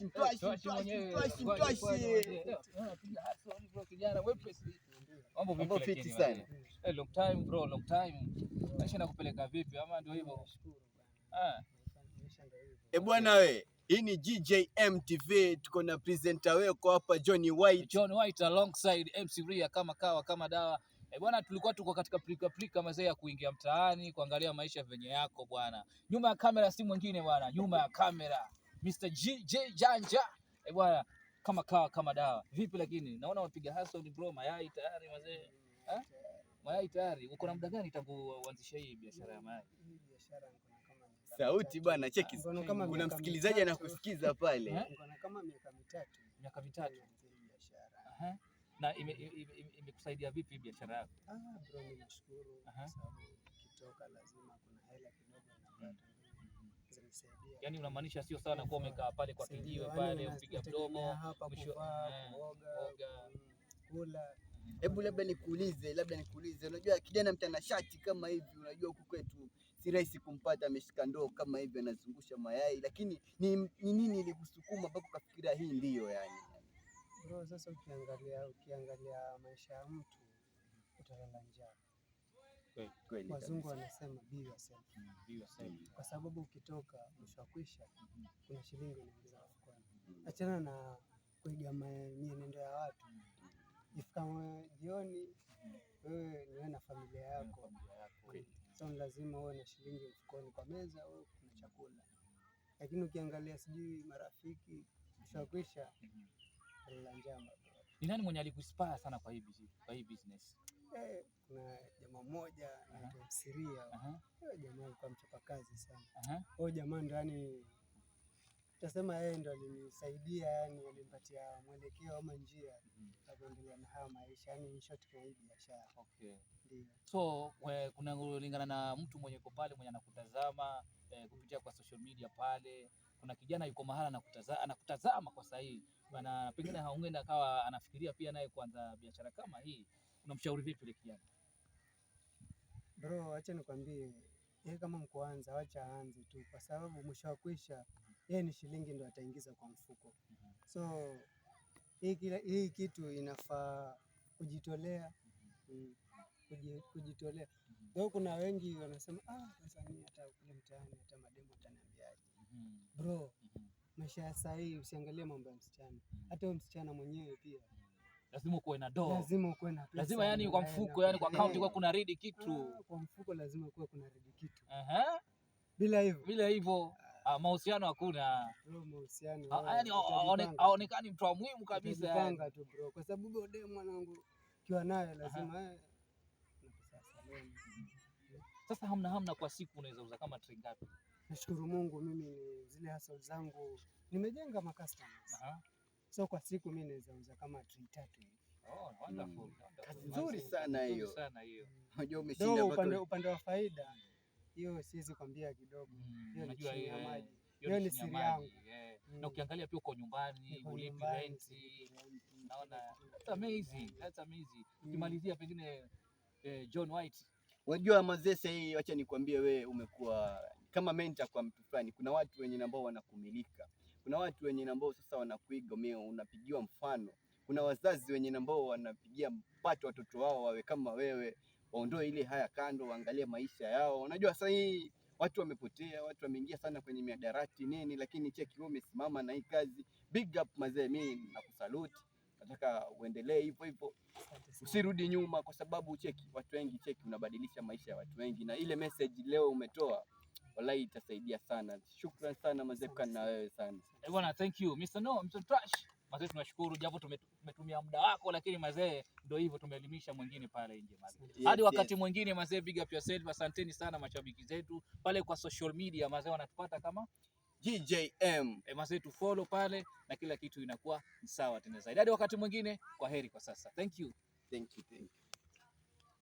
Mtwashi. Kijana wepesi. Mambo fiti sana. Long time bro, long time. Maisha nakupeleka vipi ama ndio hivyo? Bwana we, hii ni GJM TV, tuko na presenter wako hapa John White alongside MC Ria kama kawa kama dawa. Bwana, tulikuwa tuko katika plika mazee ya kuingia mtaani kuangalia maisha venye yako bwana. Nyuma ya kamera si mwingine bwana, nyuma ya kamera Mr. GJ Janja. Bwana, kama kawa kama dawa. Vipi lakini? Naona wapiga hustle bro, mayai tayari mazee. Mayai tayari. Uko na muda gani tangu uanzishe hii biashara ya mayai? Sauti bwana, cheki. Kuna msikilizaji anakusikiza pale. Kuna kama miaka mitatu. Miaka mitatu biashara. Na imekusaidia vipi biashara yako? Bro, mimi nashukuru kwa sababu kitoka lazima kuna hela kidogo napata. Zinisaidia. Yaani unamaanisha sio sana kuwa umekaa pale kwa kijiwe pale upiga mdomo, mwisho kuoga, kula. Hebu labda nikuulize, unajua kijana mtanashati kama hivi, unajua huku kwetu si rahisi kumpata ameshika ndoo kama hivi anazungusha mayai, lakini ni nini ilikusukuma mpaka ukafikiria hii ndio yani? Bro, sasa ukiangalia maisha ya mtu utalala njaa. Kweli. Wazungu wanasema be yourself. Kwa sababu ukitoka ushakwisha kuna shilingi unaingiza mfukoni. Achana na kuiga mienendo ya watu. Ifika jioni wewe niwe na familia yako. So lazima uwe na shilingi mfukoni kwa meza, wewe kuna chakula. Lakini ukiangalia sijui marafiki ushakwisha la njama. Ni nani mwenye alikuinspire sana kwa hii business? Kuna jamaa mmoja anaitwa Siria. Huyo jamaa alikuwa mchapakazi sana. Huyo jamaa ndo yani tutasema yeye ndo alinisaidia, yani alinipatia mwelekeo ama njia ya kuendelea na haya maisha, yani in short kwa hii biashara. Okay. Ndio. So kuna kulingana na mtu mwenye uko pale mwenye anakutazama kupitia kwa social media pale, kuna kijana yuko mahala anakutazama kwa sahihi bana, pengine haungeenda akawa anafikiria pia naye kuanza biashara kama hii, unamshauri vipi ile kijana? Bro, acha nikwambie, yeye kama mkuanza acha aanze tu, kwa sababu mwisho wa kwisha yeye ni shilingi ndo ataingiza kwa mfuko. So hii kitu inafaa kujitolea, kujitolea. Ndio kuna wengi wanasema sasa mimi hata kule mtaani hata mademo ataniambiaje. Bro, maisha ya sasa hivi usiangalie mambo ya msichana. Hata wewe msichana mwenyewe pia lazima uwe na dola. Lazima uwe na pesa. Lazima yani kwa mfuko, yani kwa account kwa kuna ready kitu. Kwa mfuko lazima kuwe kuna ready kitu. Bila hivyo mahusiano hakuna. Bro, mahusiano. Yaani haonekani mtu wa muhimu kabisa. Panga tu bro, kwa sababu huyo demu mwanangu kiwa naye lazima Sasa hamna kwa siku unaweza uza kama tray ngapi? Nashukuru Mungu mimi ni zile hustle zangu nimejenga ma customers. So kwa siku mimi naweza uza kama tray 3 hivi. Wonderful. Nzuri sana hiyo. Unajua umeshinda upande wa faida. Hiyo siwezi kwambia kidogo. Hiyo ni chini ya maji. Hiyo ni siri yangu. Na ukiangalia pia uko nyumbani, ulipi rent. Naona that's amazing. Ukimalizia pengine John White. Unajua mazee sasa hii, acha nikwambie, wewe umekuwa kama mentor kwa mtu fulani. Kuna watu wenye ambao wanakumilika. Kuna watu wenye ambao sasa wanakuiga, unapigiwa mfano. Kuna wazazi wenye ambao wanapigia mpato watoto wao wawe kama wewe, waondoe ile haya kando, waangalie maisha yao. Unajua sasa hii watu wamepotea, watu wameingia sana kwenye miadarati nini, lakini cheki wewe umesimama na hii kazi. Big up mazee, mimi nakusalute. Nataka uendelee hivyo. Usirudi nyuma, kwa sababu cheki watu wengi, unabadilisha maisha ya watu wengi, na ile message leo umetoa wallahi itasaidia sana. Shukrani sana mazee, na wewe sana. Bwana, thank you Mr. Trash. Mazee tunashukuru, japo tumetumia muda wako, lakini mazee ndio hivyo, tumeelimisha mwingine pale nje mazee. Hadi wakati mwingine mazee, big up yourself. Asanteni sana mashabiki zetu pale kwa social media mazee, wanatupata kama GJM. Mazee tu follow pale na kila kitu inakuwa sawa tena zaidi. Hadi wakati mwingine, kwa heri kwa sasa. Thank you.